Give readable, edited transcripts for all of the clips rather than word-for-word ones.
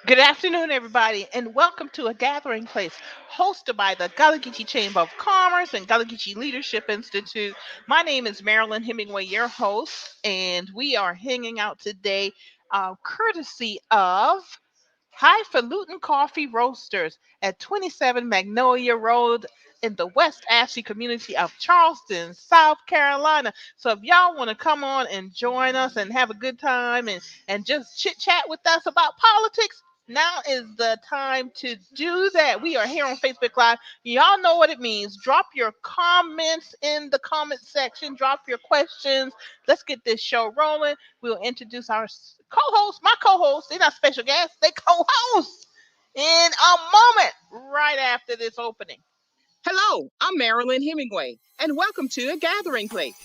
Good afternoon, everybody, and welcome to A Gathering Place, hosted by the Gullah Geechee Chamber of Commerce and Gullah Geechee Leadership Institute. My name is Marilyn Hemingway, your host, and we are hanging out today courtesy of Highfalutin Coffee Roasters at 27 Magnolia Road in the West Ashley community of Charleston, South Carolina. So if y'all want to come on and join us and have a good time and just chit chat with us about politics, now is the time to do that. We are here on Facebook Live. Y'all know what it means. Drop your comments in the comment section. Drop your questions. Let's get this show rolling. We'll introduce our co-host, my co-host. They're not special guests, they co-host in a moment right after this opening. Hello, I'm Marilyn Hemingway, and welcome to A Gathering Place.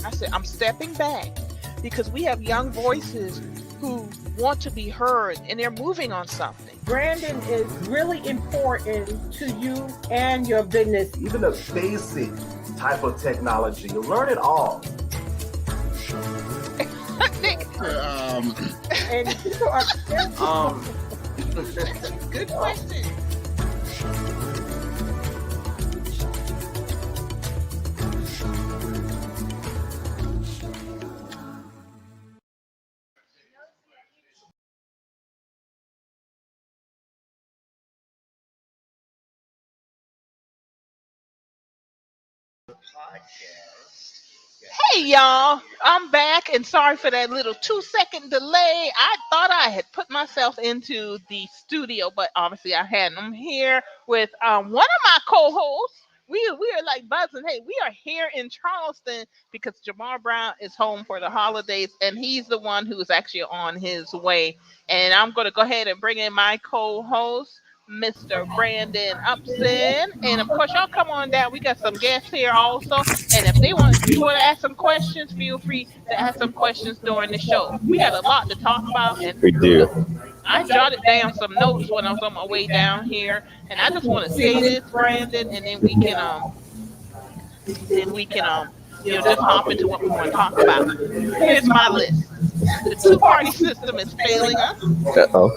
I said, I'm stepping back because we have young voices who want to be heard and they're moving on something. Branding is really important to you and your business. Even a basic type of technology, you learn it all. And people are Good question. Hey y'all, I'm back and sorry for that little 2 second delay. I thought I had put myself into the studio, but obviously I hadn't. I'm here with one of my co-hosts. We are like buzzing. Hey, we are here in Charleston because Jamarr Brown is home for the holidays and he's the one who is actually on his way. And I'm gonna go ahead and bring in my co-host. Mr. Brandon Upson, and of course, y'all come on down. We got some guests here also, and if you want to ask some questions, feel free to ask some questions during the show. We got a lot to talk about, and We do. I jotted down some notes when I was on my way down here, and I just want to say this, Brandon, and then we can just hop into what we want to talk about. Here's my list. The two-party system is failing us. Uh-oh.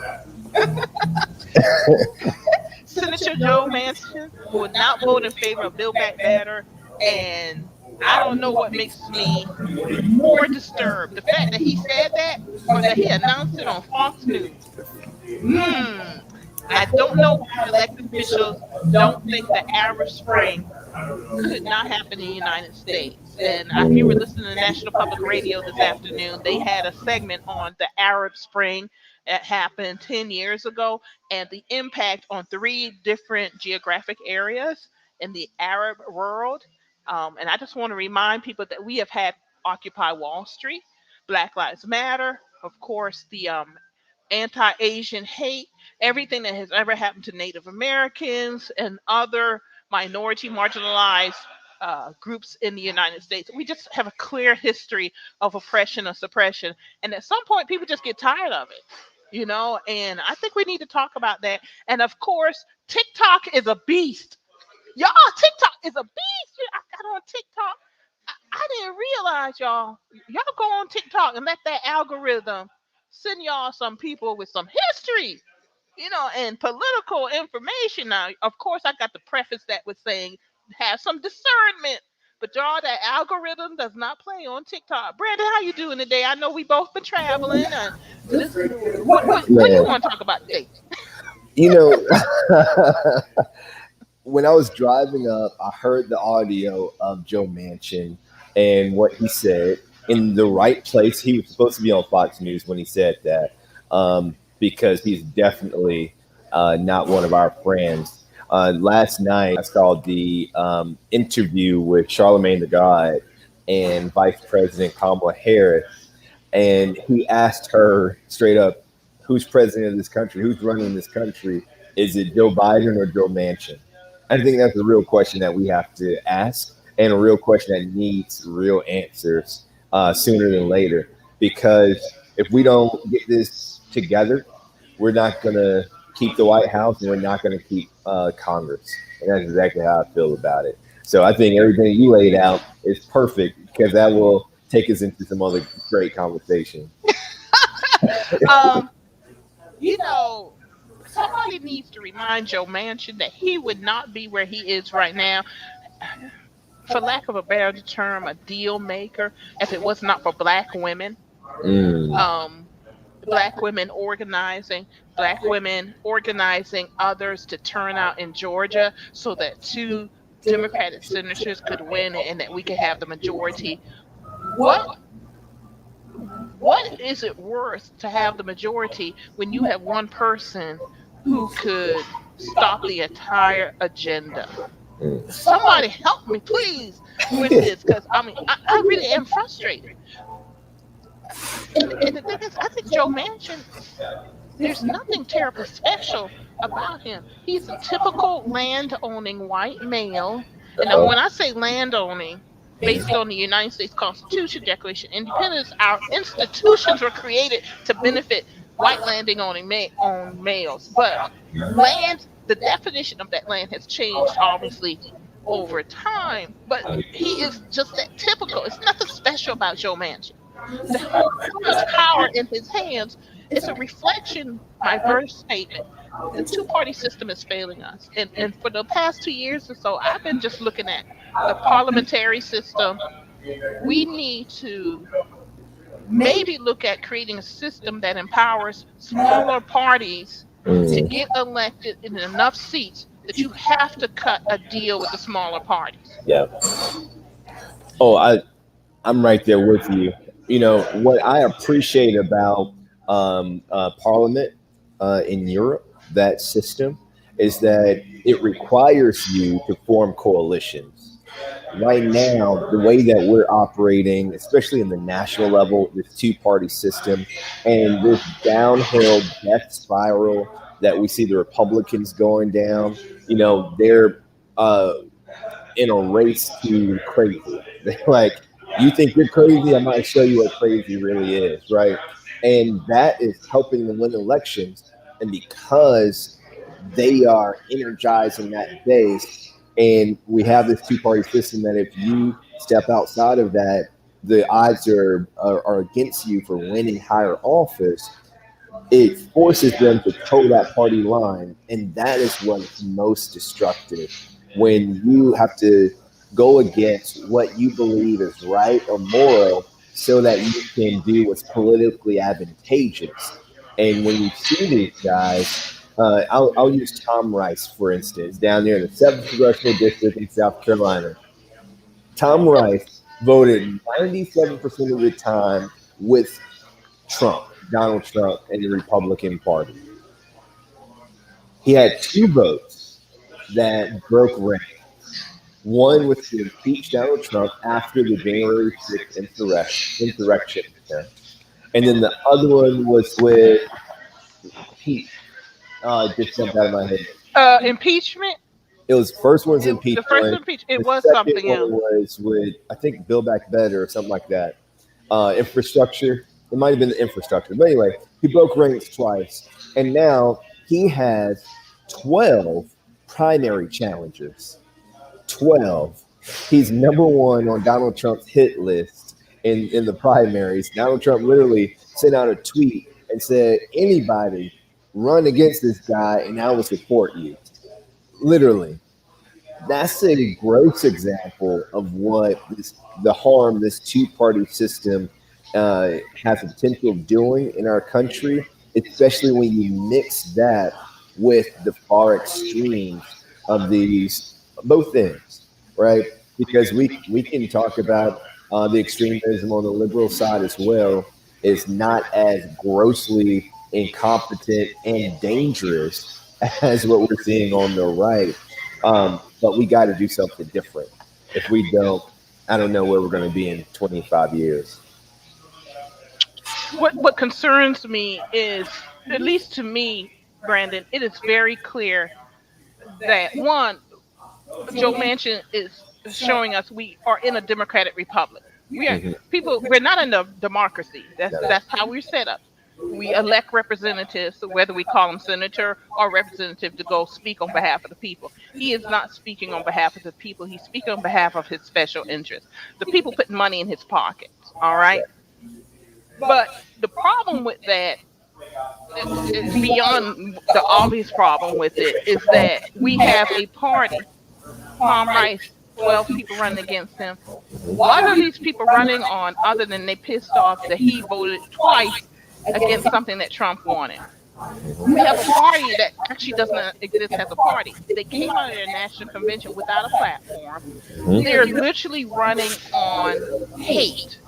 Senator Joe Manchin would not vote in favor of Build Back Better, and I don't know what makes me more disturbed. The fact that he said that or that he announced it on Fox News. I don't know why elected officials don't think the Arab Spring could not happen in the United States. And I we were listening to National Public Radio this afternoon. They had a segment on the Arab Spring that happened 10 years ago and the impact on three different geographic areas in the Arab world. And I just want to remind people that we have had Occupy Wall Street, Black Lives Matter, of course, the anti Asian hate, everything that has ever happened to Native Americans and other minority marginalized groups in the United States. We just have a clear history of oppression or suppression. And at some point, people just get tired of it. And I think we need to talk about that. And of course, TikTok is a beast. Y'all, TikTok is a beast. I got on TikTok. I didn't realize y'all go on TikTok and let that algorithm send y'all some people with some history, and political information. Now, of course, I got to preface that with saying have some discernment. But y'all, that algorithm does not play on TikTok. Brandon, how you doing today? I know we both been traveling. What do you Man, want to talk about today? you know, when I was driving up, I heard the audio of Joe Manchin and what he said in the right place. He was supposed to be on Fox News when he said that, because he's definitely not one of our friends. Last night, I saw the interview with Charlemagne the God and Vice President Kamala Harris, and he asked her straight up, "Who's president of this country? Who's running this country? Is it Joe Biden or Joe Manchin?" I think that's a real question that we have to ask, and a real question that needs real answers sooner than later. Because if we don't get this together, we're not going to keep the White House, and we're not going to keep Congress. And that's exactly how I feel about it. So I think everything you laid out is perfect, because that will take us into some other great conversation. um, you know, somebody needs to remind Joe Manchin that he would not be where he is right now, for lack of a better term, a deal maker, if it was not for black women. Mm, Um, Black women organizing, black women organizing others to turn out in Georgia so that two Democratic senators could win and that we could have the majority. What is it worth to have the majority when you have one person who could stop the entire agenda? mm. Somebody help me, please, with this, because I really am frustrated. And the thing is, I think Joe Manchin, there's nothing terribly special about him. He's a typical land owning white male. And now, when I say land owning, based on the United States Constitution, Declaration of Independence, our institutions were created to benefit white landing owning owned males. But land, the definition of that land has changed, obviously, over time. But he is just that typical. It's nothing special about Joe Manchin. To hold so much power in his hands is a reflection, my first statement. The two-party system is failing us. And for the past 2 years or so, I've been just looking at the parliamentary system. We need to maybe look at creating a system that empowers smaller parties to Mm. get elected in enough seats that you have to cut a deal with the smaller parties. Yeah. Oh, I'm right there with you. You know what I appreciate about Parliament in Europe, that system, is that it requires you to form coalitions. Right now, the way that we're operating, especially in the national level, this two-party system and this downhill death spiral that we see the Republicans going down, they're uh, in a race to crazy. They're like, you think you're crazy? I'm going to show you what crazy really is, right? And that is helping them win elections. And because they are energizing that base, and we have this two-party system that if you step outside of that, the odds are against you for winning higher office. It forces them to toe that party line, and that is what's most destructive. When you have to go against what you believe is right or moral so that you can do what's politically advantageous. And when you see these guys, I'll use Tom Rice, for instance, down there in the 7th Congressional District in South Carolina. Tom Rice voted 97% of the time with Trump, Donald Trump, and the Republican Party. He had two votes that broke rank. One was to impeach Donald Trump after the January 6th insurrection. Okay? And then the other one was with Pete. It just jumped out of my head. Impeachment. It was first one's The first impeachment. impeachment. It The was second something one else. was with, I think, Build Back Better or something like that. Infrastructure. It might have been the infrastructure. But anyway, he broke ranks twice. And now he has 12 primary challengers. 12. He's number one on Donald Trump's hit list in the primaries. Donald Trump literally sent out a tweet and said, anybody run against this guy and I will support you. Literally. That's a gross example of the harm this two-party system has the potential of doing in our country, especially when you mix that with the far extremes of these both ends, right? Because we can talk about the extremism on the liberal side as well is not as grossly incompetent and dangerous as what we're seeing on the right. But we got to do something different. If we don't, I don't know where we're going to be in 25 years. What concerns me is, at least to me, Brandon, it is very clear that one, Joe Manchin is showing us we are in a democratic republic. We are Mhm. people. We're not in a democracy. That's how we're set up. We elect representatives, whether we call them senator or representative, to go speak on behalf of the people. He is not speaking on behalf of the people. He's speaking on behalf of his special interests. The people put money in his pockets. All right. But the problem with that is beyond the obvious problem with it is that we have a party. Tom Rice, 12 people running against him. What are these people running on other than they pissed off that he voted twice against something that Trump wanted? We have a party that actually doesn't exist as a party. They came out of their national convention without a platform. They're literally running on hate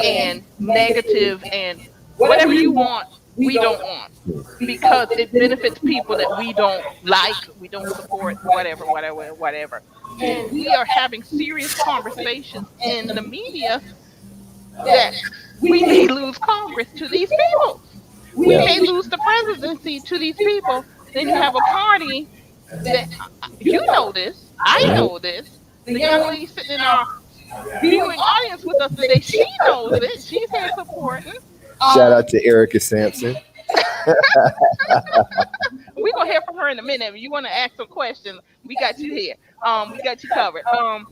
and negative and whatever you want, we don't want. Because it benefits people that we don't like, we don't support, whatever. And we are having serious conversations in the media that we may lose Congress to these people. We may lose the presidency to these people. Then you have a party that, you know this, I know this. The young lady sitting in our viewing audience with us today, she knows it. She's here supporting. Shout out to Erica Sampson. We're going to hear from her in a minute. If you want to ask some questions, we got you here. We got you covered. Our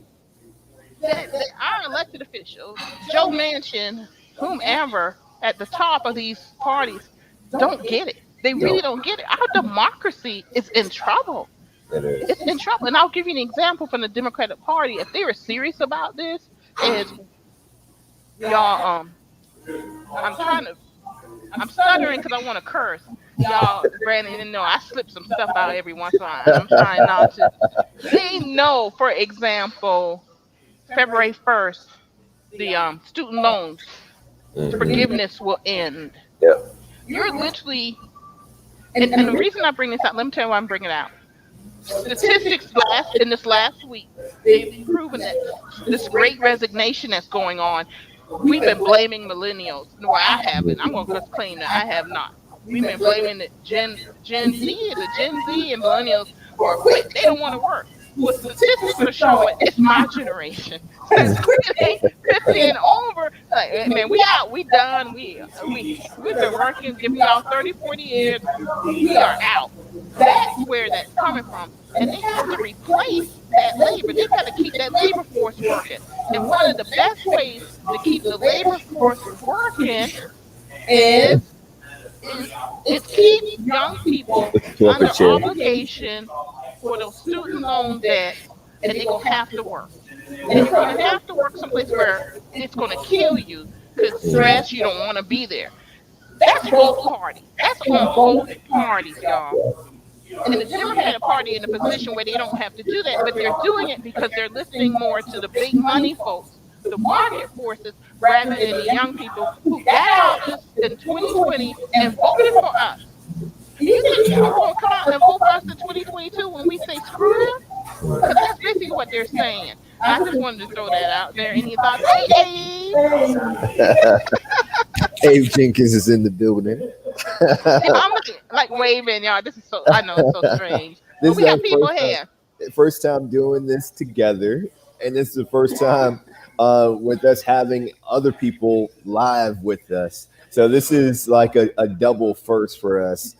elected officials, Joe Manchin, whomever, at the top of these parties, don't get it. They really don't get it. Our democracy is in trouble. It's in trouble. And I'll give you an example from the Democratic Party. If they were serious about this, is y'all, I'm stuttering because I want to curse. Y'all, Brandon didn't know I slip some stuff out every once in a while. I'm trying not to. They know, for example, February 1st, the student loans forgiveness will end. You're literally, and the reason I bring this out, let me tell you why I'm bringing it out. Statistics in this last week, they've proven that this great resignation that's going on, we've been blaming millennials. No, I haven't. I'm going to just claim that I have not. We've been blaming the Gen Z and millennials are quick. They don't want to work. Well, statistics are showing it's my generation. 50 and over, like, man, we out, we done, we've been working, giving y'all 30, 40 years, we are out. That's where that's coming from. And they have to replace that labor. They got to keep that labor force working. And one of the best ways to keep the labor force working is keep young people under obligation for those student loan debt, and they're going to have to work. And you're going to have to work someplace where it's going to kill you because stress, you don't want to be there. That's both parties. That's on both parties, y'all. And the Democratic Party in a position where they don't have to do that, but they're doing it because they're listening more to the big money folks, the market forces, rather than the young people who got out in 2020 and voted for us. You think people will come out and vote for us in 2022 when we say screw them? Because that's basically what they're saying. I just wanted to throw that out there. Any thoughts? Hey, Abe Jenkins is in the building. I'm like waving, y'all. This is so, I know it's so strange. But we got people here. First time doing this together. And this is the first time with us having other people live with us. So this is like a double first for us.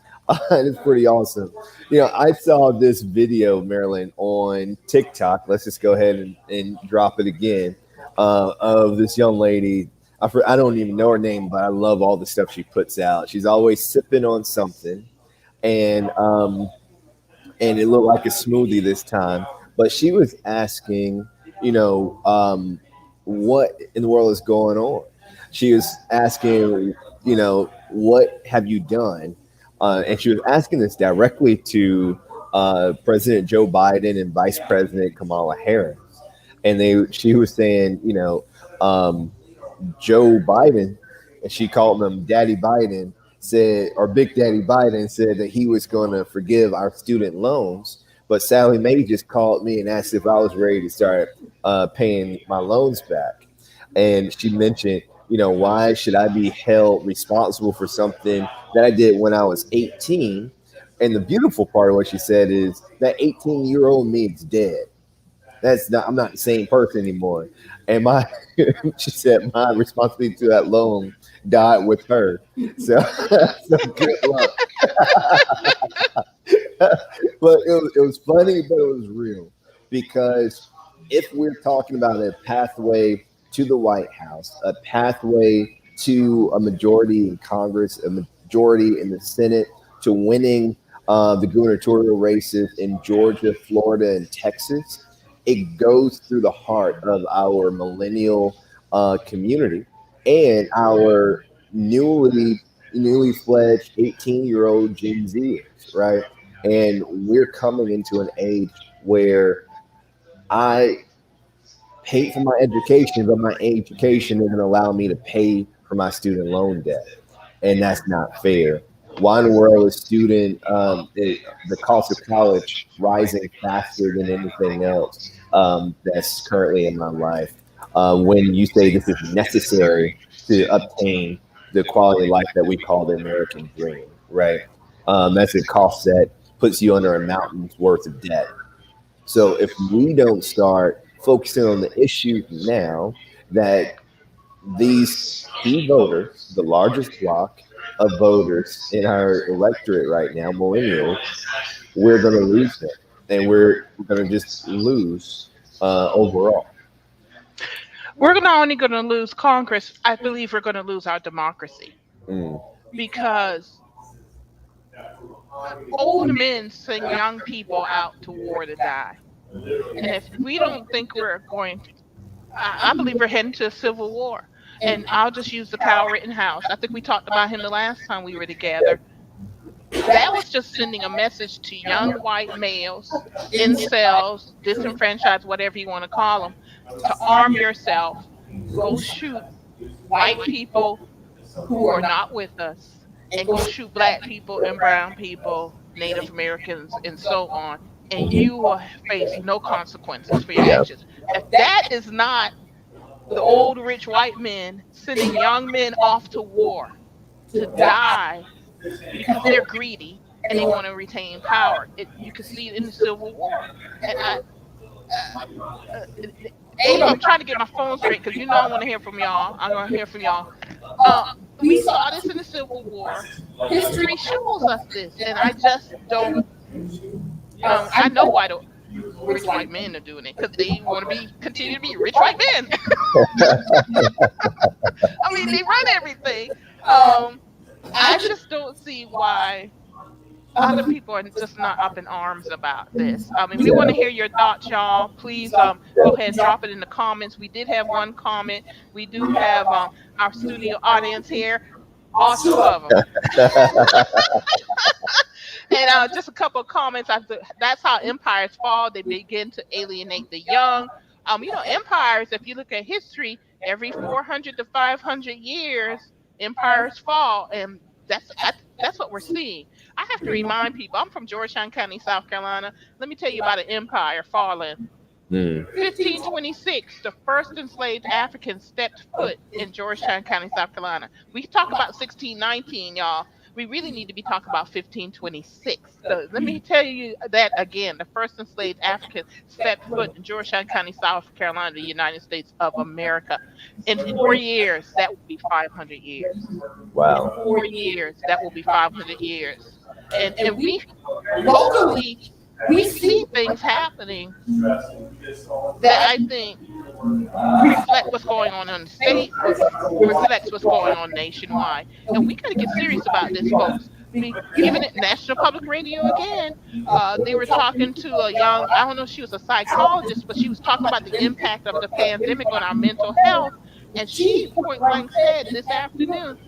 It's pretty awesome. You know, I saw this video, Marilyn, on TikTok. Let's just go ahead and drop it again, of this young lady. I don't even know her name, but I love all the stuff she puts out. She's always sipping on something, and it looked like a smoothie this time. But she was asking, what in the world is going on? She was asking, what have you done? And she was asking this directly to President Joe Biden and Vice President Kamala Harris. And she was saying, Joe Biden, and she called him Daddy Biden, or Big Daddy Biden, said that he was going to forgive our student loans. But Sally Mae just called me and asked if I was ready to start paying my loans back. And she mentioned, why should I be held responsible for something that I did when I was 18? And the beautiful part of what she said is that 18-year-old me is dead. I'm not the same person anymore. And she said my responsibility to that loan died with her. So good luck. But it was funny, but it was real. Because if we're talking about a pathway to the White House, a pathway to a majority in Congress, a majority in the Senate, to winning the gubernatorial races in Georgia, Florida, and Texas, it goes through the heart of our millennial community and our newly fledged 18-year-old Gen Zers, right? And we're coming into an age where I pay for my education, but my education isn't allow me to pay for my student loan debt, and that's not fair. Why in the world is the cost of college rising faster than anything else that's currently in my life? When you say this is necessary to obtain the quality of life that we call the American dream, right? That's a cost that puts you under a mountain's worth of debt. So if we don't start focusing on the issue now, that these key voters, the largest block of voters in our electorate right now, millennials, we're going to lose them, and we're going to just lose overall. We're not only going to lose Congress, I believe we're going to lose our democracy. Because old men send young people out to war to die. And if we don't think we're going to, I believe we're heading to a civil war. And I'll just use the Kyle Rittenhouse. I think we talked about him the last time we were together. That was just sending a message to young white males, incels, disenfranchised, whatever you want to call them, to arm yourself, go shoot white people who are not with us, and go shoot black people and brown people, Native Americans, and so on. And you will face no consequences for your actions. If that is not the old rich white men sending young men off to war to die because they're greedy and they want to retain power, you can see it in the Civil War. And I'm trying to get my phone straight because I want to hear from y'all. I want to hear from y'all. We saw this in the Civil War. History shows us this, and I just don't. I know why the rich white men are doing it, because they want to continue to be rich white men. I mean, they run everything. I just don't see why other people are just not up in arms about this. I mean, we want to hear your thoughts, y'all. Please go ahead and drop it in the comments. We did have one comment. We do have our studio audience here, all two of them. And just a couple of comments. That's how empires fall. They begin to alienate the young. Empires, if you look at history, every 400 to 500 years, empires fall. And that's what we're seeing. I have to remind people, I'm from Georgetown County, South Carolina. Let me tell you about an empire falling. 1526, the first enslaved Africans stepped foot in Georgetown County, South Carolina. We talk about 1619, y'all. We really need to be talking about 1526. So let me tell you that again. The first enslaved Africans stepped foot in Georgetown County, South Carolina, the United States of America. In 4 years, that will be 500 years. Wow. In 4 years, that will be 500 years. And we locally, we see things happening that I think reflect what's going on in the state, reflects what's going on nationwide. And we got to get serious about this, folks. Given it National Public Radio again, they were talking to a young, I don't know if she was a psychologist, but she was talking about the impact of the pandemic on our mental health. And she point blank said this afternoon,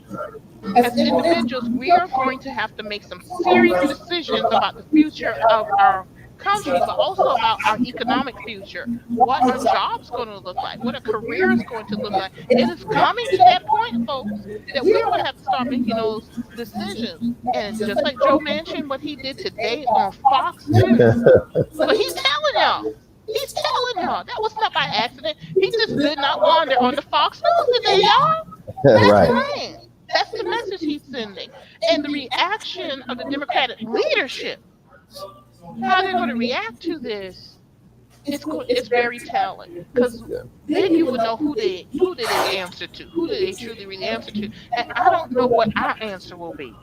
as individuals, we are going to have to make some serious decisions about the future of our country, but also about our economic future. What are jobs going to look like? What are careers going to look like? It is coming to that point, folks, that we're going to have to start making those decisions. And just like Joe mentioned, what he did today on Fox News, but he's telling y'all. He's telling y'all that was not by accident. He just did not wander on the Fox News today, y'all. That's right. That's the message he's sending. And the reaction of the Democratic leadership, how they're going to react to this, it's very telling. Because then you would know who they answer to, who do they truly really answer to. And I don't know what our answer will be.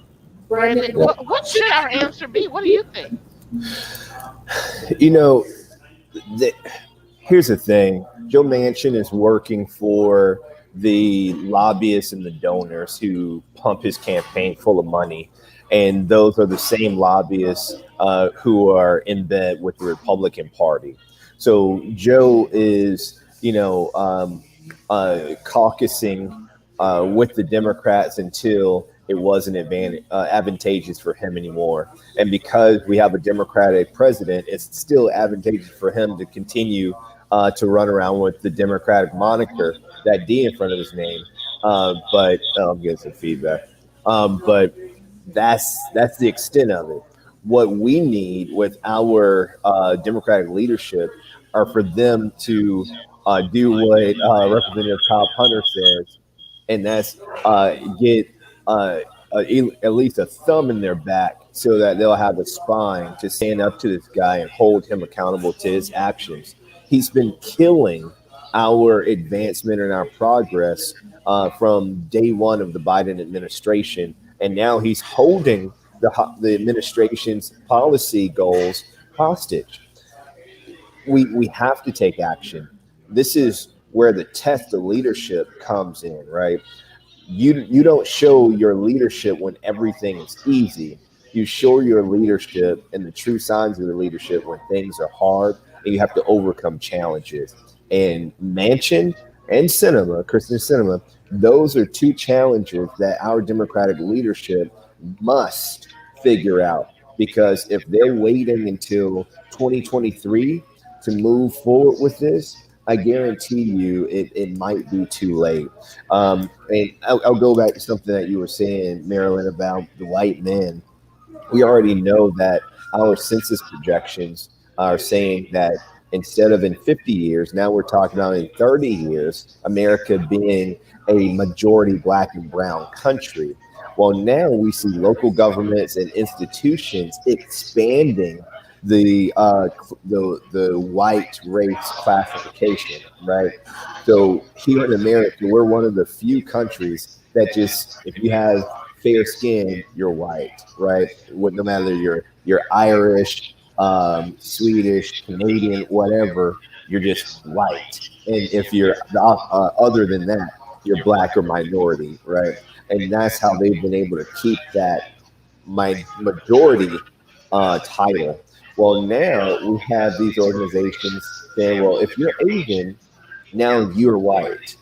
Brandon, what should our answer be? What do you think? Here's the thing. Joe Manchin is working for the lobbyists and the donors who pump his campaign full of money. And those are the same lobbyists who are in bed with the Republican Party. So Joe is, caucusing with the Democrats until it wasn't advantageous for him anymore. And because we have a Democratic president, it's still advantageous for him to continue to run around with the Democratic moniker, that D in front of his name. But I'm getting some feedback. But that's the extent of it. What we need with our Democratic leadership are for them to do what Representative Cobb Hunter says, and that's get uh, at least a thumb in their back so that they'll have a spine to stand up to this guy and hold him accountable to his actions. He's been killing our advancement and our progress from day one of the Biden administration, and now he's holding the administration's policy goals hostage. We have to take action. This is where the test of leadership comes in, right? You don't show your leadership when everything is easy. You show your leadership and the true signs of the leadership when things are hard and you have to overcome challenges. And Manchin and Cinema, Kristen Cinema, those are two challenges that our Democratic leadership must figure out. Because if they're waiting until 2023 to move forward with this, I guarantee you it might be too late. And I'll go back to something that you were saying, Marilyn, about the white men. We already know that our census projections are saying that instead of in 50 years, now we're talking about in 30 years, America being a majority black and brown country. Well, now we see local governments and institutions expanding the white race classification, right? So here in America, we're one of the few countries that just, if you have fair skin, you're white, right? No matter you're Irish, Swedish, Canadian, whatever, you're just white. And if you're other than that, you're black or minority, right? And that's how they've been able to keep that majority title. Well, now we have these organizations saying, well, if you're Asian, now you're white.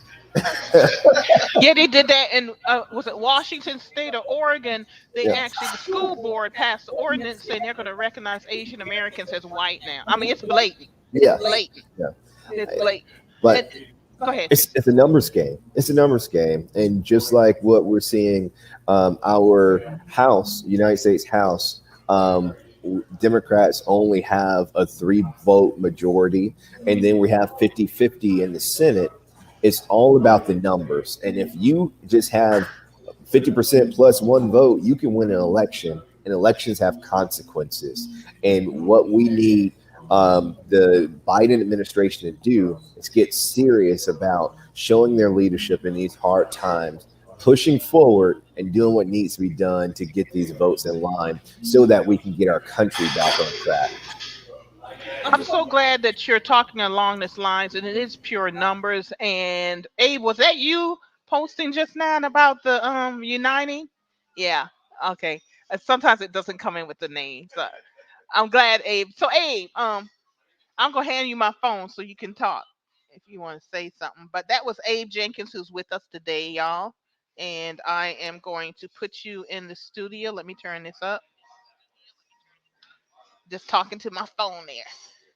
Yeah, they did that in was it Washington State or Oregon? They Yeah. actually the school board passed the ordinance saying they're going to recognize Asian Americans as white now. I mean, it's blatant. It's Yeah. blatant. Yeah. It's blatant. And But go ahead. it's a numbers game. It's a numbers game, and just like what we're seeing, our House, United States House, Democrats only have a 3 vote majority, and then we have 50-50 in the Senate. It's all about the numbers, and if you just have 50% plus 1 vote, you can win an election, and elections have consequences. And what we need the Biden administration to do is get serious about showing their leadership in these hard times, pushing forward and doing what needs to be done to get these votes in line so that we can get our country back on track. I'm so glad that you're talking along this lines, and it is pure numbers. And Abe, was that you posting just now about the uniting? Yeah. Okay. Sometimes it doesn't come in with the name, so I'm glad, Abe. So Abe, I'm gonna hand you my phone so you can talk if you want to say something. But that was Abe Jenkins who's with us today, y'all. And I am going to put you in the studio. Let me turn this up. Just talking to my phone there.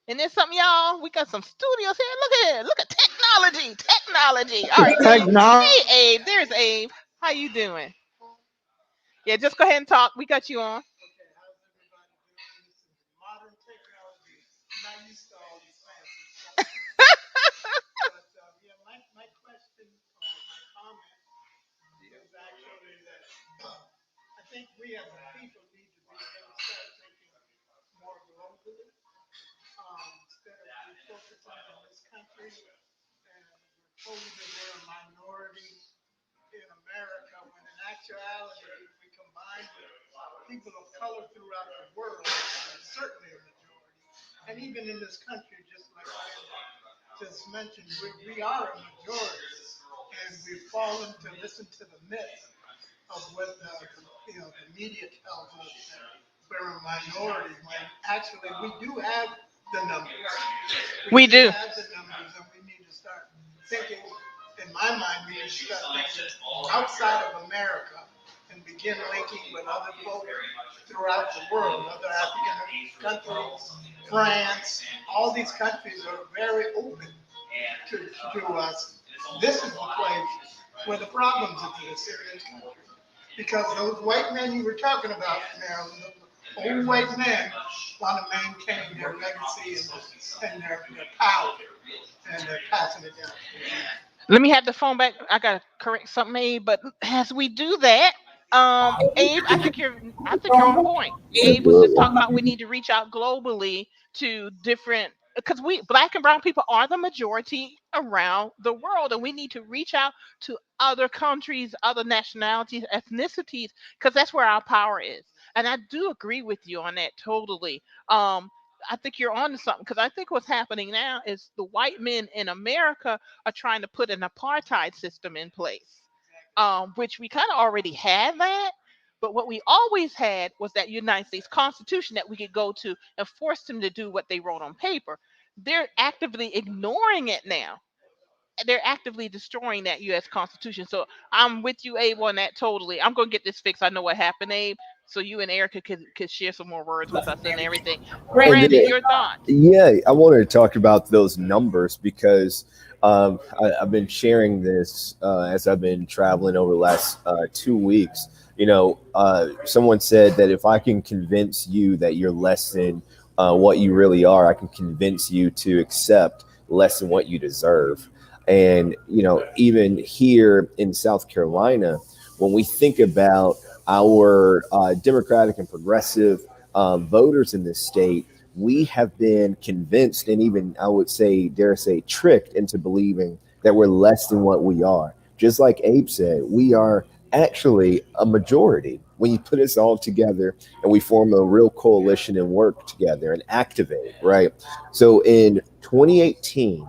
And there's something, y'all. We got some studios here. Look at it. Look at technology. Technology. All right, Abe. Hey, Abe. There's Abe. How you doing? Yeah, just go ahead and talk. We got you on. and we've fallen to listen to the myth of what the media tells us that we're a minority, when actually we do have the numbers. We do. Have the numbers, and we need to start thinking. In my mind, we need to start thinking outside of America and begin linking with other folks throughout the world, other African countries, France. All these countries are very open to us. This is the place where the problems exist in this country. Because those white men you were talking about, Marilyn, those old white men want to maintain their legacy and their power, and they're passing it down. Let me have the phone back. I gotta correct something, Abe. But as we do that, Abe, I think you're on point. Abe was just talking about we need to reach out globally to different, because we black and brown people are the majority around the world, and we need to reach out to other countries, other nationalities, ethnicities, because that's where our power is. And I do agree with you on that totally. I think you're on to something, because I think what's happening now is the white men in America are trying to put an apartheid system in place, which we kind of already had that. But what we always had was that United States Constitution that we could go to and force them to do what they wrote on paper. They're actively ignoring it now. They're actively destroying that U.S. Constitution. So I'm with you, Abe, on that totally. I'm going to get this fixed. I know what happened, Abe. So you and Erica could share some more words with us and everything. And Brandon, then, your thoughts? yeah, I wanted to talk about those numbers because I've been sharing this as I've been traveling over the last 2 weeks. Someone said that if I can convince you that you're less than what you really are, I can convince you to accept less than what you deserve. And, even here in South Carolina, when we think about our Democratic and progressive voters in this state, we have been convinced and even, I would say, dare say, tricked into believing that we're less than what we are. Just like Abe said, we are actually a majority when you put us all together and we form a real coalition and work together and activate, right? So in 2018,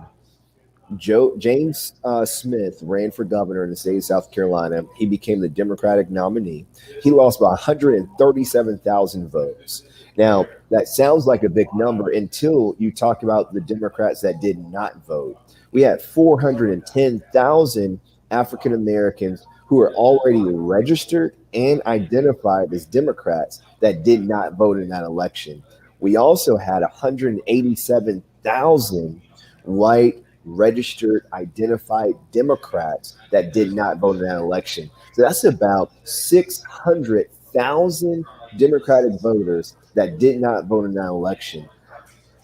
James Smith ran for governor in the state of South Carolina. He became the Democratic nominee. He lost by 137,000 votes. Now, that sounds like a big number until you talk about the Democrats that did not vote. We had 410,000 African Americans who are already registered and identified as Democrats that did not vote in that election. We also had 187,000 white registered, identified Democrats that did not vote in that election. So that's about 600,000 Democratic voters that did not vote in that election.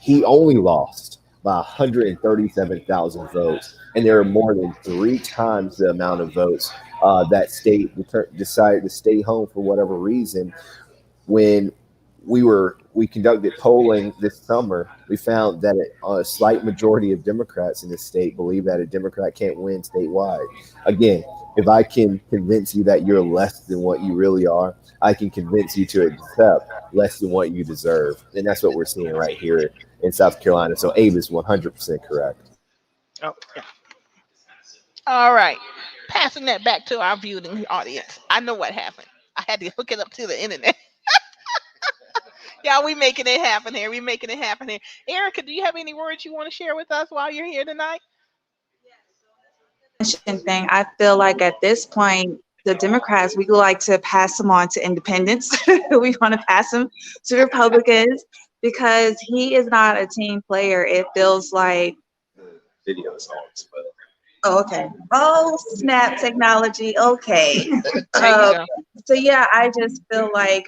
He only lost by 137,000 votes, and there are more than 3 times the amount of votes that state decided to stay home for whatever reason. When we conducted polling this summer, we found that a slight majority of Democrats in the state believe that a Democrat can't win statewide. Again, if I can convince you that you're less than what you really are, I can convince you to accept less than what you deserve. And that's what we're seeing right here in South Carolina. So Abe is 100% correct. Oh, yeah. All right. Passing that back to our viewing audience. I know what happened. I had to hook it up to the internet. Yeah, we making it happen here. We making it happen here. Erica, do you have any words you want to share with us while you're here tonight? Thing. I feel like at this point, the Democrats, we like to pass them on to independents. We want to pass them to Republicans because he is not a team player. It feels like Video songs, but oh, okay. Oh, snap technology. Okay. There you go. So yeah, I just feel like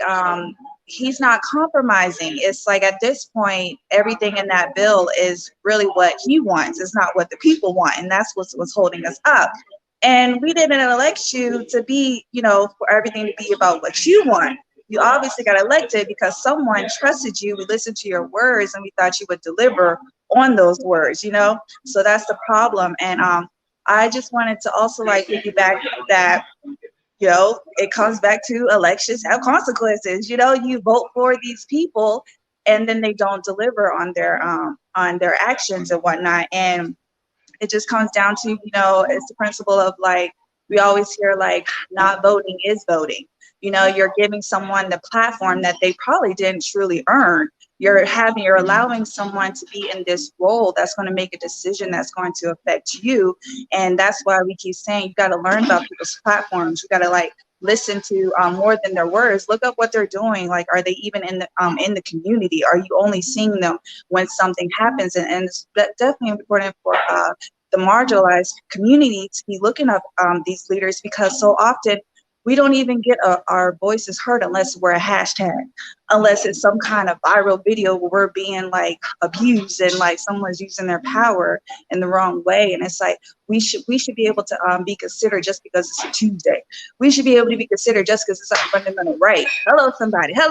he's not compromising. It's like at this point, everything in that bill is really what he wants. It's not what the people want, and that's what's holding us up. And we didn't elect you to be, for everything to be about what you want. You obviously got elected because someone trusted you. We listened to your words, and we thought you would deliver on those words. So that's the problem. And I just wanted to also piggyback that. It comes back to elections have consequences. You vote for these people and then they don't deliver on their actions and whatnot. And it just comes down to, it's the principle of like, we always hear like not voting is voting. You're giving someone the platform that they probably didn't truly earn. You're allowing someone to be in this role that's going to make a decision that's going to affect you. And that's why we keep saying you got to learn about people's platforms. You got to like listen to more than their words. Look up what they're doing. Like, are they even in the community? Are you only seeing them when something happens? And it's definitely important for the marginalized community to be looking up these leaders, because so often we don't even get our voices heard unless we're a hashtag, unless it's some kind of viral video where we're being like abused and like someone's using their power in the wrong way. And it's like, we should be able to be considered just because it's a Tuesday. We should be able to be considered just because it's a fundamental right. Hello, somebody. So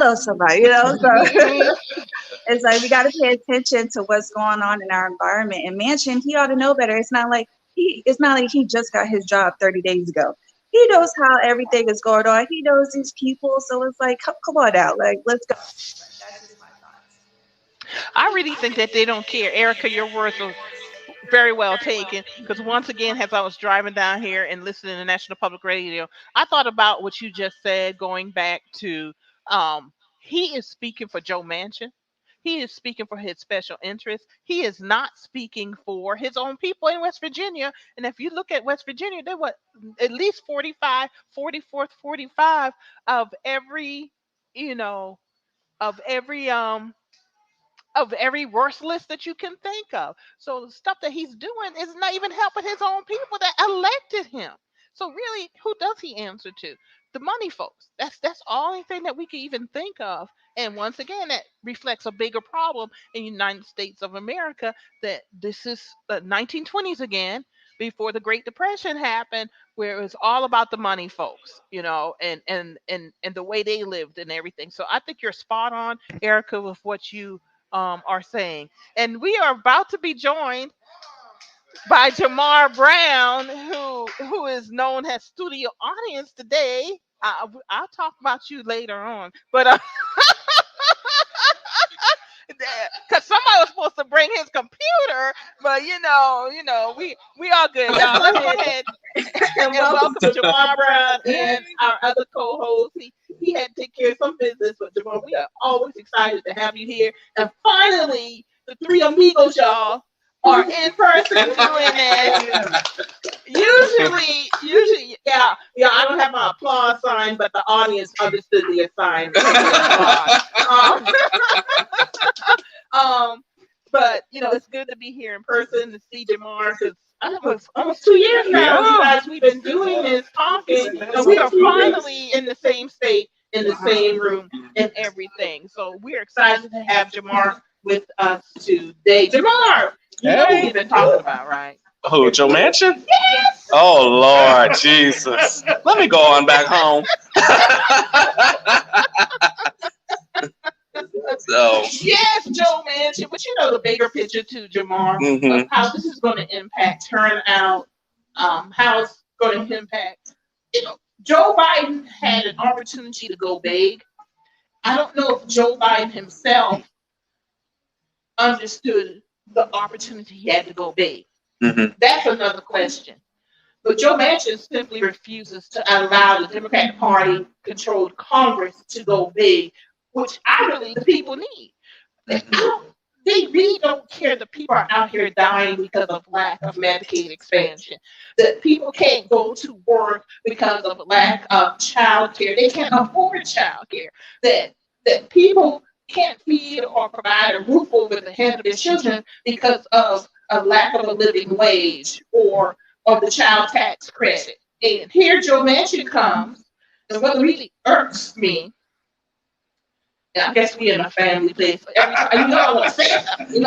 it's like, we got to pay attention to what's going on in our environment. And Manchin, he ought to know better. It's not like he just got his job 30 days ago. He knows how everything is going on. He knows these people. So it's like, come on out. Like, let's go. That's just my thoughts. I really think that they don't care. Erica, your words are very well taken. Because once again, as I was driving down here and listening to National Public Radio, I thought about what you just said, going back to he is speaking for Joe Manchin. He is speaking for his special interests. He is not speaking for his own people in West Virginia. And if you look at West Virginia, there were at least 45 of every, of every worst list that you can think of. So the stuff that he's doing is not even helping his own people that elected him. So really, who does he answer to? The money folks. That's the only thing that we can even think of. And once again, that reflects a bigger problem in the United States of America, that this is the 1920s again, before the Great Depression happened, where it was all about the money folks, and the way they lived and everything. So I think you're spot on, Erica, with what you are saying. And we are about to be joined by Jamarr Brown, who is known as studio audience today. I'll talk about you later on, but because somebody was supposed to bring his computer, but we all good. Y'all, let's go ahead and welcome Jamarr Brown and our other co-host. He had to take care of some business, but Jamarr, we are always excited to have you here. And finally, the three amigos, y'all, are in person doing that. Usually, yeah, I don't have my applause sign, but the audience understood the sign. But it's good to be here in person to see Jamarr, because almost 2 years now, you guys, we've been doing this talking, and we are finally in the same state, in the same room, and everything. So we're excited to have Jamarr with us today. Jamarr, you know who we've been talking about, right? Who, Joe Manchin? Yes! Oh, Lord Jesus. Let me go on back home. So. Yes, Joe Manchin. But the bigger picture too, Jamarr, of how this is going to impact turnout, how it's going to impact. Joe Biden had an opportunity to go big. I don't know if Joe Biden himself understood the opportunity he had to go big. Mm-hmm. That's another question. But Joe Manchin simply refuses to allow the Democratic Party controlled Congress to go big, which I believe the people need. They really don't care that people are out here dying because of lack of Medicaid expansion, that people can't go to work because of lack of child care. They can't afford child care, that people can't feed or provide a roof over the head of their children because of a lack of a living wage or the child tax credit. And here Joe Manchin comes, and what really irks me, and I guess we're in a family place, but every time, I want to say something,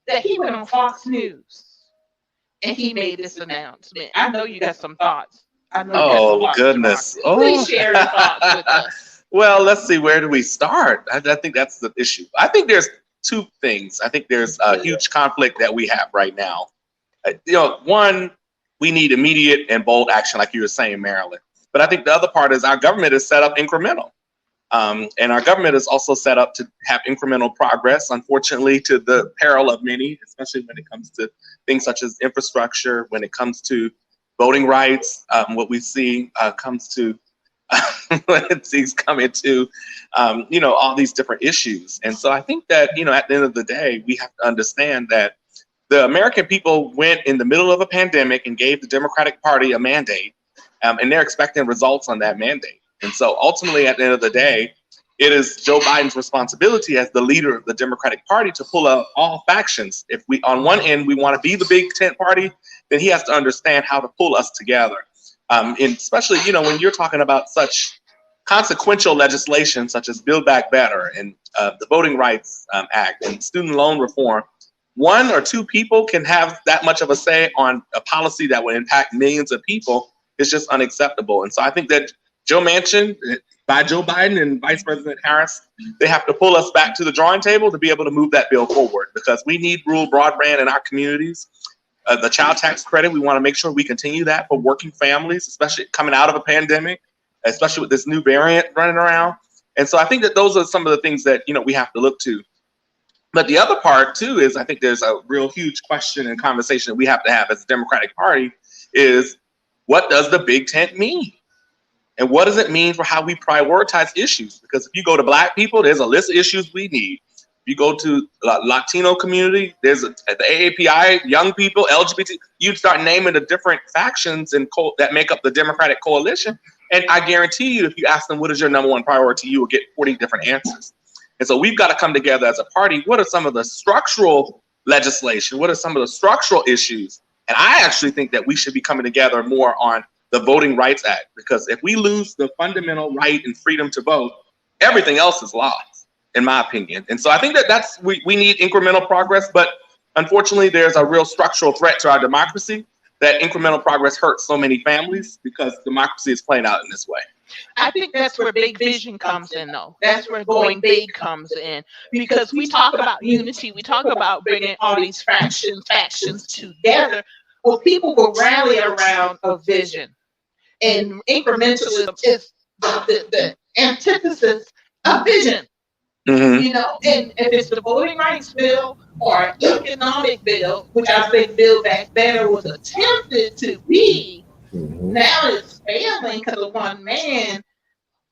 that he went on Fox News and he made this announcement. I know you got some thoughts. Oh, goodness. Please share your thoughts with us. Well, let's see, where do we start? I think that's the issue. I think there's two things. I think there's a huge conflict that we have right now. One, we need immediate and bold action, like you were saying, Marilyn. But I think the other part is our government is set up incremental. And our government is also set up to have incremental progress, unfortunately, to the peril of many, especially when it comes to things such as infrastructure, when it comes to voting rights, what we see comes to when things come into, all these different issues. And so I think that, at the end of the day, we have to understand that the American people went in the middle of a pandemic and gave the Democratic Party a mandate, and they're expecting results on that mandate. And so ultimately, at the end of the day, it is Joe Biden's responsibility as the leader of the Democratic Party to pull out all factions. If we, on one end, we want to be the big tent party, then he has to understand how to pull us together. And especially, when you're talking about such consequential legislation, such as Build Back Better and the Voting Rights Act and student loan reform, one or two people can have that much of a say on a policy that will impact millions of people. It's just unacceptable. And so I think that Joe Manchin, by Joe Biden and Vice President Harris, they have to pull us back to the drawing table to be able to move that bill forward, because we need rural broadband in our communities. The child tax credit, we want to make sure we continue that for working families, especially coming out of a pandemic, especially with this new variant running around. And so I think that those are some of the things that, we have to look to. But the other part, too, is I think there's a real huge question and conversation that we have to have as a Democratic Party is, what does the big tent mean? And what does it mean for how we prioritize issues? Because if you go to Black people, there's a list of issues we need. If you go to the Latino community, there's the AAPI, young people, LGBT, you start naming the different factions and that make up the Democratic coalition. And I guarantee you, if you ask them, what is your number one priority, you will get 40 different answers. And so we've got to come together as a party. What are some of the structural legislation? What are some of the structural issues? And I actually think that we should be coming together more on the Voting Rights Act, because if we lose the fundamental right and freedom to vote, everything else is lost, in my opinion. And so I think that we need incremental progress, but unfortunately, there's a real structural threat to our democracy that incremental progress hurts so many families because democracy is playing out in this way. I think that's where big vision comes in, though. That's where going big comes in, because we talk about unity. We talk about bringing all these factions together. Well, people will rally around a vision, and incrementalism is the antithesis of vision. Mm-hmm. And if it's the voting rights bill or economic bill, which I think Build Back Better was attempted to be, now it's failing because of one man.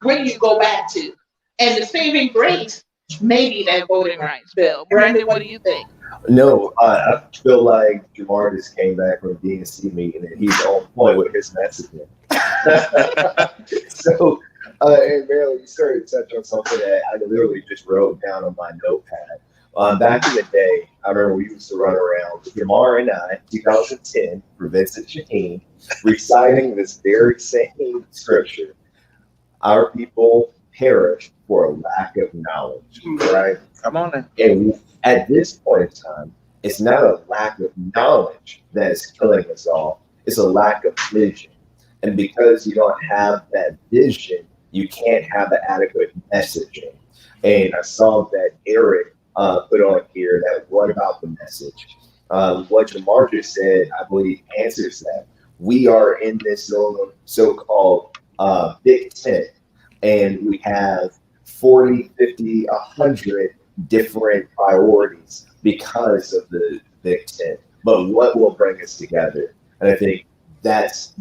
Where do you go back to? And the saving grace may be that voting rights bill. Brandon, what do you think? No, I feel like Jamarr just came back from a DNC meeting and he's on point with his messaging. So, and Marilyn, you started to touch on something that I literally just wrote down on my notepad. Back in the day, I remember we used to run around, Jamarr and I, 2010, for Vincent Shaheen, reciting this very same scripture. Our people perish for a lack of knowledge, right? Come on then. And at this point in time, it's not a lack of knowledge that is killing us all. It's a lack of vision. And because you don't have that vision, you can't have the adequate messaging. And I saw that Eric put on here that what about the message? What Jamarr just said, I believe, answers that. We are in this so-called big tent, and we have 40, 50, 100 different priorities because of the big tent. But what will bring us together? And I think that's,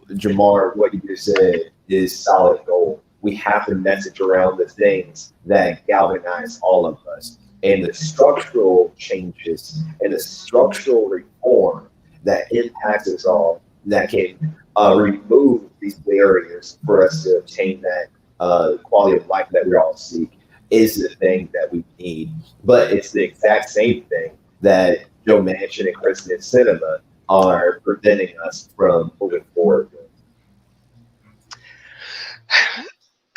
Jamarr, what you just said is solid gold. We have to message around the things that galvanize all of us. And the structural changes and the structural reform that impacts us all, that can remove these barriers for us to obtain that quality of life that we all seek, is the thing that we need. But it's the exact same thing that Joe Manchin and Kristen Sinema are preventing us from moving forward with.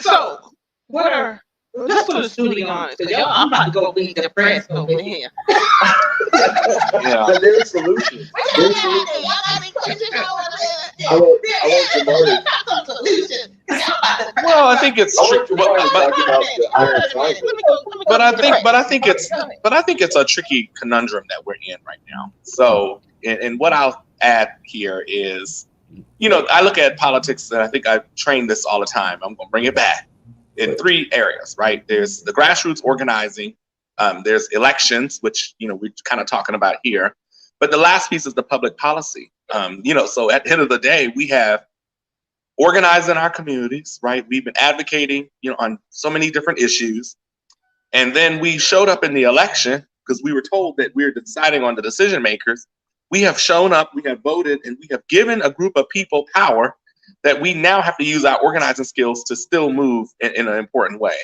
So, let's put a studio on it, because I'm about to go be depressed over here. Yeah. But there's solutions. There's solutions. I want Jamarr. Well, I think it's tricky, but I think it's a tricky conundrum that we're in right now. So, and what I'll add here is, I look at politics, and I think I train this all the time. I'm going to bring it back. in three areas, right? There's the grassroots organizing, there's elections, which, you know, we're kind of talking about here. But the last piece is the public policy. You know, so at the end of the day, we have organized in our communities, right? We've been advocating, you know, on so many different issues. And then we showed up in the election because we were told that we're deciding on the decision makers. We have shown up, we have voted, and we have given a group of people power that we now have to use our organizing skills to still move in an important way.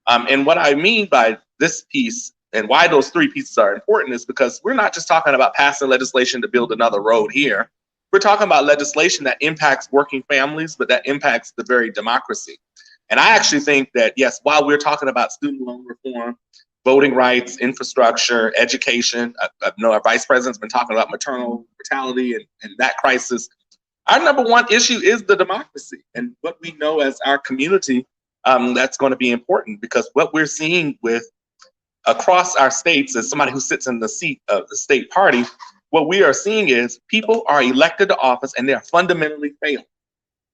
And what I mean by this piece and why those three pieces are important is because we're not just talking about passing legislation to build another road here. We're talking about legislation that impacts working families, but that impacts the very democracy. And I actually think that, yes, while we're talking about student loan reform, voting rights, infrastructure, education, I know our vice president's been talking about maternal mortality and that crisis. Our number one issue is the democracy and what we know as our community. That's going to be important because what we're seeing with across our states as somebody who sits in the seat of the state party, what we are seeing is people are elected to office and they're fundamentally failing.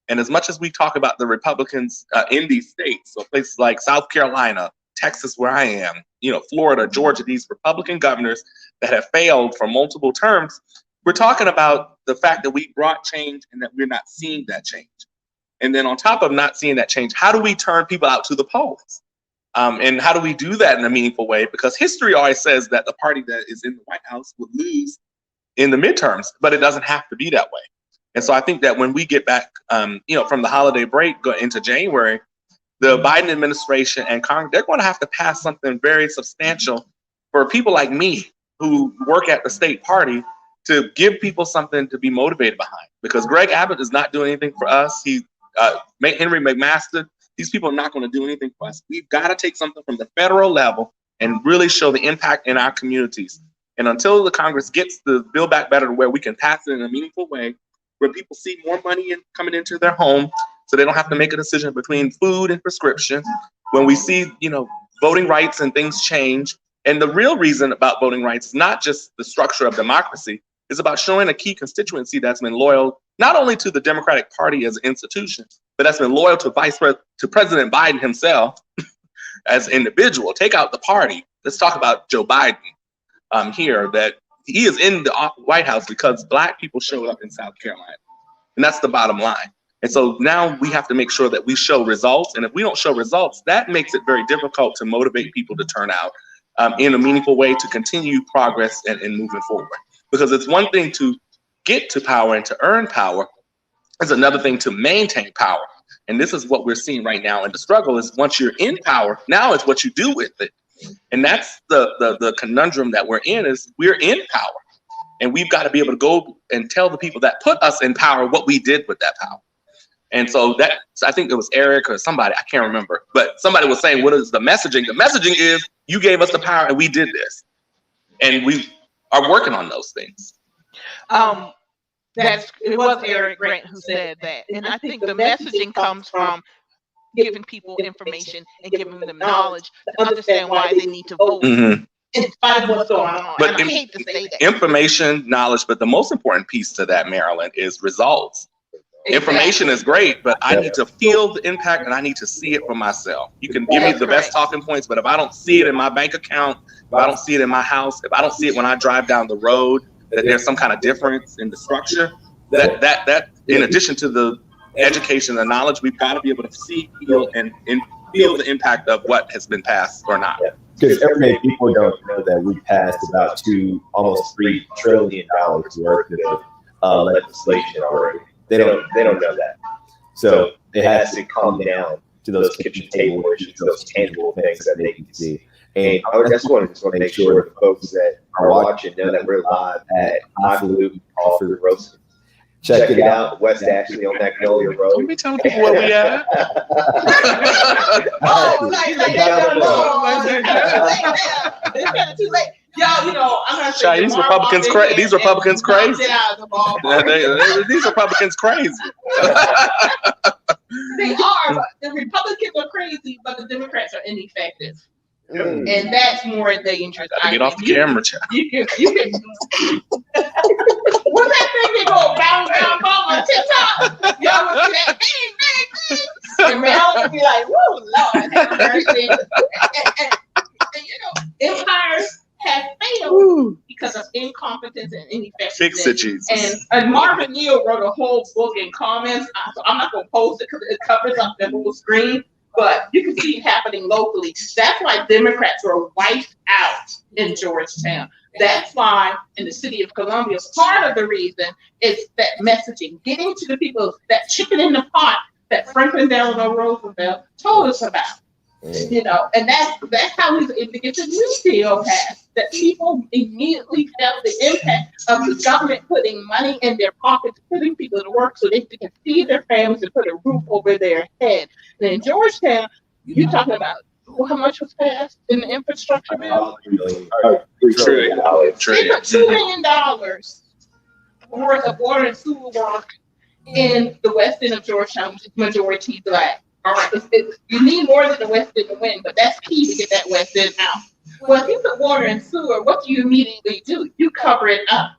And as much as we talk about the Republicans in these states, so places like South Carolina, Texas, where I am, you know, Florida, Georgia, these Republican governors that have failed for multiple terms, we're talking about the fact that we brought change and that we're not seeing that change. And then on top of not seeing that change, how do we turn people out to the polls? And how do we do that in a meaningful way? Because history always says that the party that is in the White House would lose in the midterms, but it doesn't have to be that way. And so I think that when we get back, you know, from the holiday break into January, the Biden administration and Congress, they're going to have to pass something very substantial for people like me who work at the state party to give people something to be motivated behind. Because Greg Abbott is not doing anything for us. Henry McMaster, these people are not going to do anything for us. We've got to take something from the federal level and really show the impact in our communities. And until the Congress gets the Build Back Better to where we can pass it in a meaningful way, where people see more money coming into their home so they don't have to make a decision between food and prescription, when we see, you know, voting rights and things change. And the real reason about voting rights is not just the structure of democracy, it's about showing a key constituency that's been loyal not only to the Democratic Party as an institution, but that's been loyal to President Biden himself as an individual. Take out the party. Let's talk about Joe Biden here, that he is in the White House because Black people showed up in South Carolina. And that's the bottom line. And so now we have to make sure that we show results. And if we don't show results, that makes it very difficult to motivate people to turn out in a meaningful way to continue progress and moving forward. Because it's one thing to get to power and to earn power. It's another thing to maintain power. And this is what we're seeing right now. And the struggle is once you're in power, now it's what you do with it. And that's the conundrum that we're in, is we're in power. And we've got to be able to go and tell the people that put us in power what we did with that power. And so that, I think it was Eric or somebody, I can't remember, but somebody was saying, what is the messaging? The messaging is you gave us the power and we did this. And we are working on those things. It was Eric Grant who said that. And I think the messaging comes from giving people information and giving them knowledge to understand why they need to vote. Mm-hmm. In spite of what's going on. But I hate to say that. Information, knowledge, but the most important piece to that, Marilyn, is results. Exactly. Information is great, but I need to feel the impact and I need to see it for myself. You can give me the best talking points, but if I don't see it in my bank account, if I don't see it in my house, if I don't see it when I drive down the road, that there's some kind of difference in the structure, that in addition to the education and knowledge, we've got to be able to see, feel, and feel the impact of what has been passed or not. Because everyday people don't know that we passed about almost $3 trillion worth of legislation already. They don't know that. So it has to come down to those kitchen table issues, those tangible things that they can see. And I just want to make sure the folks that are watching know that we're live at Highfalutin Coffee Roasting. Check it out, West Ashley on Magnolia Road. Can we tell people where we at? Too late. Y'all, you know, I'm gonna say these Republicans crazy. These Republicans crazy. These Republicans crazy. They are, but the Republicans are crazy, but the Democrats are ineffective. And that's more dangerous. Get off the camera, child. You can. What's that thing that go round on TikTok? Y'all would see that bang, bang, bang. And Marilyn would be like, whoa, Lord. Empires have failed because of incompetence and ineffectiveness. Fix it, Jesus. And Marvin Neal wrote a whole book in comments. So I'm not going to post it because it covers up the whole screen, but you can see it happening locally. That's why Democrats were wiped out in Georgetown. That's why in the city of Columbia, part of the reason is that messaging, getting to the people, that chicken in the pot that Franklin Delano Roosevelt told us about. And that's how we were able to get the New Deal passed. That people immediately felt the impact of the government putting money in their pockets, putting people to work so they can feed their families and put a roof over their head. And in Georgetown, you're talking about how much was passed in the infrastructure bill? $3 trillion. They put $2 million worth of water and sewer work in the west end of Georgetown, which is majority Black. All right, you need more than the west end to win, but that's key to get that west end out. Well, if you put water and sewer, what do you immediately do? You cover it up.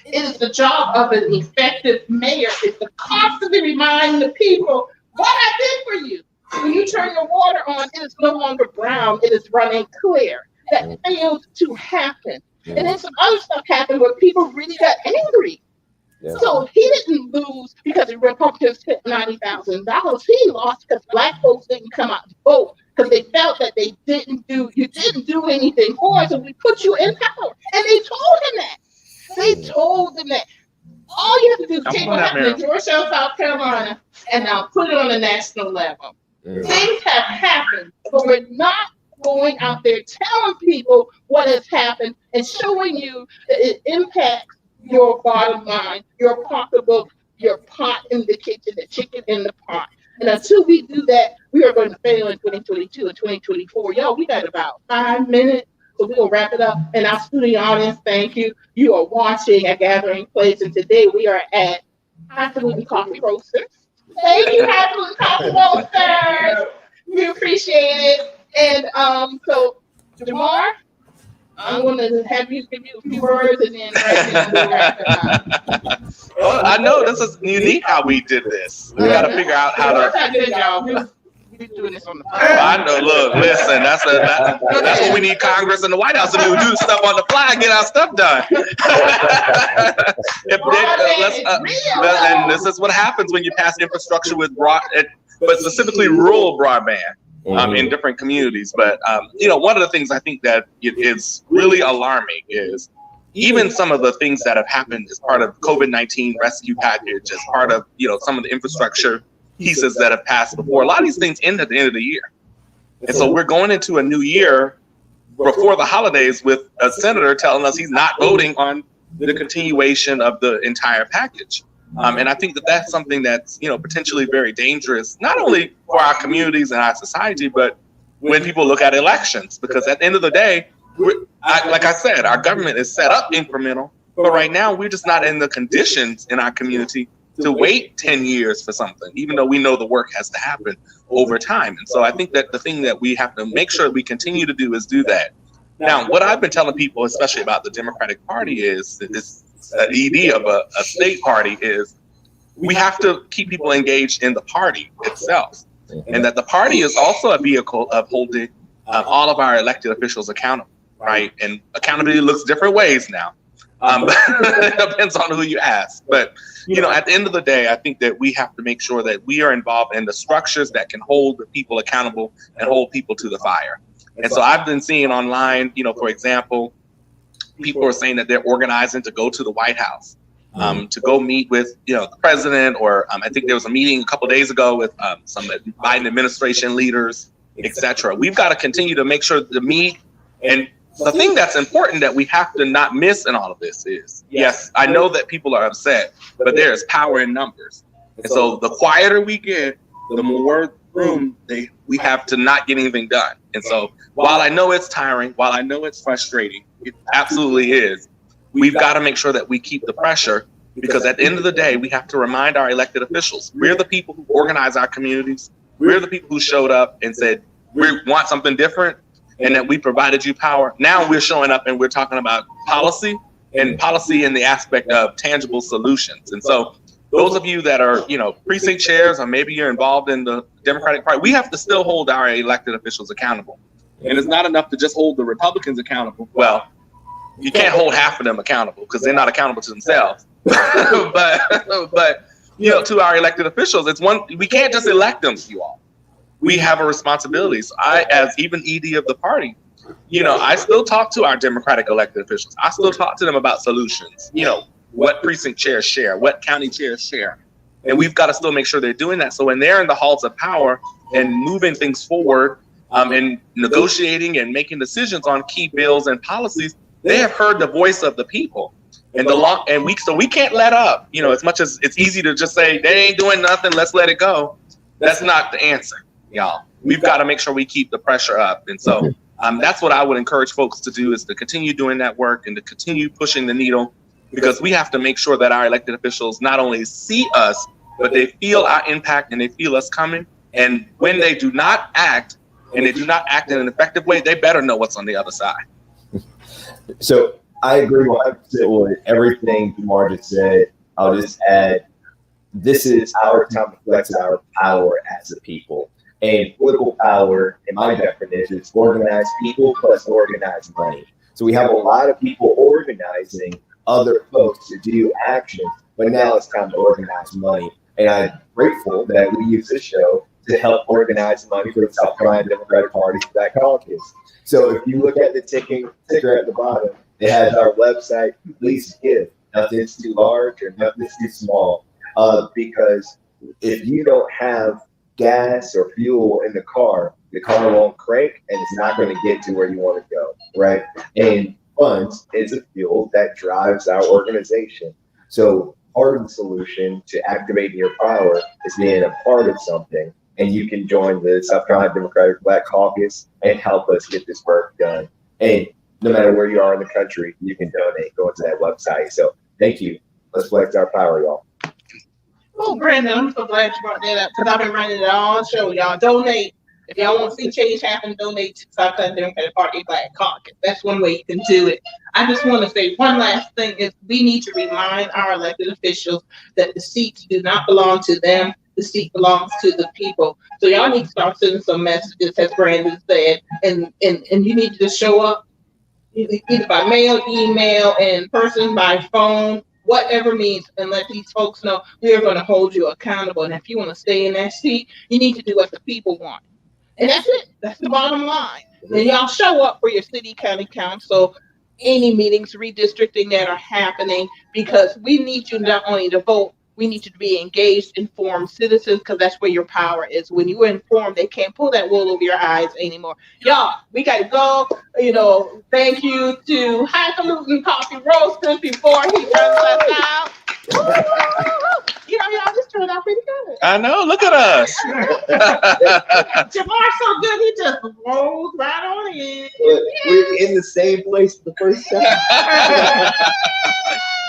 It is the job of an effective mayor is to constantly remind the people what I did for you. When you turn the water on, it is no longer brown, it is running clear. That failed to happen. And then some other stuff happened where people really got angry. Yeah. So he didn't lose because the Republicans spent $90,000. He lost because Black folks didn't come out to vote because they felt that you didn't do anything for us, so we put you in power. And they told him that. They told him that. All you have to do is take what happened in Georgetown, South Carolina, and now put it on a national level. Things have happened, but we're not going out there telling people what has happened and showing you that it impacts your bottom line, your pocketbook, your pot in the kitchen, the chicken in the pot. And until we do that, we are going to fail in 2022 and 2024. Yo, we got about 5 minutes, so we'll wrap it up. And our studio audience, thank you. You are watching a Gathering Place, and today we are at Highfalutin Coffee Roasters. Thank you, Highfalutin Coffee Roasters. We appreciate it. And so, Jamarr, I'm going to have you give you a few words and then we'll wrap it up. Well, I know this is unique how we did this. We got to figure out how to. We're doing this on the fly. I know. Look, listen. That's what we need Congress and the White House to do. Do stuff on the fly, and get our stuff done. And this is what happens when you pass infrastructure with but specifically rural broadband. In different communities. But, one of the things I think that is really alarming is even some of the things that have happened as part of COVID-19 rescue package, as part of, some of the infrastructure pieces that have passed before. A lot of these things end at the end of the year. And so we're going into a new year before the holidays with a senator telling us he's not voting on the continuation of the entire package. And I think that that's something that's, potentially very dangerous, not only for our communities and our society, but when people look at elections, because at the end of the day, like I said, our government is set up incremental, but right now we're just not in the conditions in our community to wait 10 years for something, even though we know the work has to happen over time. And so I think that the thing that we have to make sure we continue to do is do that. Now, what I've been telling people, especially about the Democratic Party, is that this ED of a state party is we have to keep people engaged in the party itself, and that the party is also a vehicle of holding all of our elected officials accountable, right? And accountability looks different ways now. It depends on who you ask. But, at the end of the day, I think that we have to make sure that we are involved in the structures that can hold the people accountable and hold people to the fire. And so I've been seeing online, for example, people are saying that they're organizing to go to the White House, to go meet with, the president, or I think there was a meeting a couple of days ago with some Biden administration leaders, etc. We've got to continue to make sure to meet. And the thing that's important that we have to not miss in all of this is, yes, I know that people are upset, but there is power in numbers. And so the quieter we get, the more room we have to not get anything done. And so while I know it's tiring, while I know it's frustrating, it absolutely is, we've got to make sure that we keep the pressure, because at the end of the day, we have to remind our elected officials, we're the people who organize our communities. We're the people who showed up and said, we want something different, and that we provided you power. Now we're showing up and we're talking about policy in the aspect of tangible solutions. And so those of you that are, precinct chairs, or maybe you're involved in the Democratic Party, we have to still hold our elected officials accountable. And it's not enough to just hold the Republicans accountable. Well, you can't hold half of them accountable because they're not accountable to themselves. but to our elected officials, we can't just elect them, you all. We have a responsibility. So I, as even ED of the party, I still talk to our Democratic elected officials. I still talk to them about solutions, what precinct chairs share, what county chairs share. And we've got to still make sure they're doing that. So when they're in the halls of power and moving things forward and negotiating and making decisions on key bills and policies, they have heard the voice of the people. And so we can't let up, as much as it's easy to just say they ain't doing nothing, let's let it go. That's not the answer, y'all. We've got to make sure we keep the pressure up. And so that's what I would encourage folks to do, is to continue doing that work and to continue pushing the needle, because we have to make sure that our elected officials not only see us, but they feel our impact and they feel us coming. And when they do not act, and they do not act in an effective way, they better know what's on the other side. So I agree 100% with everything Jamarr just said. I'll just add, this is our time to flex our power as a people. And political power, in my definition, is organized people plus organized money. So we have a lot of people organizing other folks to do actions, but now it's time to organize money. And I'm grateful that we use this show to help organize money for the South Carolina Democratic Party for that caucus. So if you look at the ticker at the bottom, it has our website, Please Give. Nothing's too large or nothing's too small. Because if you don't have gas or fuel in the car won't crank, and it's not going to get to where you want to go, right? And funds is a fuel that drives our organization. So part of the solution to activating your power is being a part of something, and you can join the South Carolina Democratic Black Caucus and help us get this work done. And no matter where you are in the country, you can donate going to that website. So thank you. Let's flex our power, y'all. Oh, Brandon, I'm so glad you brought that up, because I've been running it all show. Y'all donate. If y'all want to see change happen, donate to South Carolina Democratic Party Black Caucus. That's one way you can do it. I just want to say one last thing is we need to remind our elected officials that the seats do not belong to them. The seat belongs to the people. So y'all need to start sending some messages, as Brandon said, and you need to just show up either by mail, email, in person, by phone, whatever means, and let these folks know we are going to hold you accountable. And if you want to stay in that seat, you need to do what the people want. And that's it. That's the bottom line. And y'all show up for your city, county council, any meetings, redistricting that are happening, because we need you not only to vote, we need you to be engaged, informed citizens, because that's where your power is. When you're informed, they can't pull that wool over your eyes anymore. Y'all, we got to go. Thank you to Highfalutin Coffee Roasters before he runs us out. Y'all just turned out pretty good. I know. Look at us. Jamar's so good, he just rolls right on in. We're in the same place for the first time.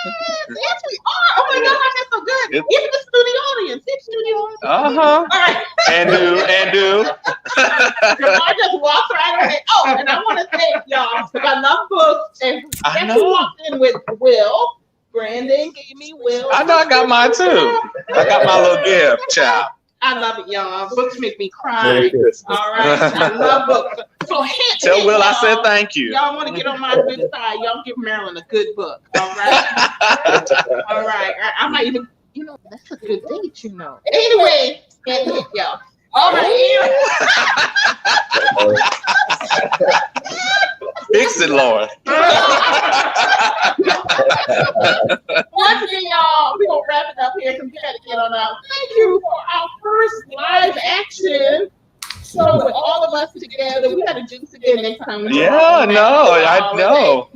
Yes, we are. Oh my God, that's so good. Even the studio audience. Uh-huh. All right. And do. Jamar just walks right on in. Oh, and I want to thank y'all, because I love books. And guess who walked in with Will? Brandon gave me Will. I know, I got mine too. I got my little gift, child. I love it, y'all. Books make me cry. All right. I love books. So tell Will I said thank you. Y'all want to get on my good side. Y'all give Marilyn a good book. All right. All right. I might even, that's a good date, Anyway, y'all. All right. Fix it, Lord. Once again, y'all, we're going to wrap it up here because we got to get on out. Thank you for our first live action show with all of us together. We got to do this again next time. I know.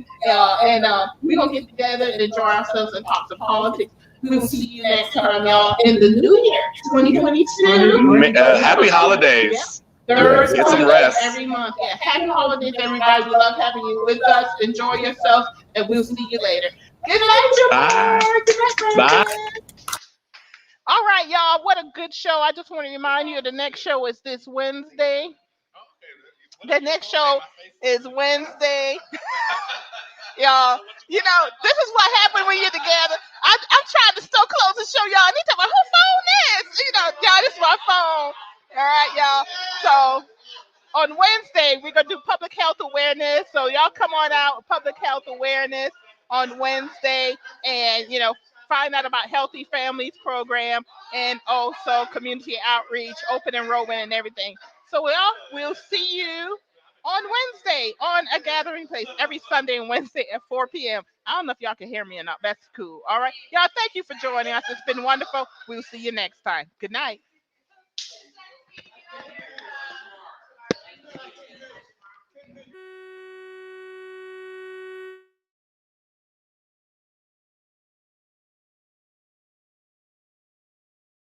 And we're going to get together and enjoy ourselves and talk some politics. We'll see you next time, y'all, in the new year, 2022. Happy holidays. Thursday, get some rest every month. Yeah, happy holidays, everybody. We love having you with us. Enjoy yourself, and we'll see you later. Good night, Jamarr. Good night, bye. All right, y'all. What a good show. I just want to remind you the next show is this Wednesday. The next show is Wednesday. Y'all, this is what happens when you're together. I'm trying to still close the show, y'all. I need come on out, public health awareness on Wednesday, and find out about Healthy Families program and also community outreach, open enrollment, and everything. So we'll see you on Wednesday on A Gathering Place every Sunday and Wednesday at 4 p.m. I don't know if y'all can hear me or not. That's cool. All right. Y'all, thank you for joining us. It's been wonderful. We'll see you next time. Good night.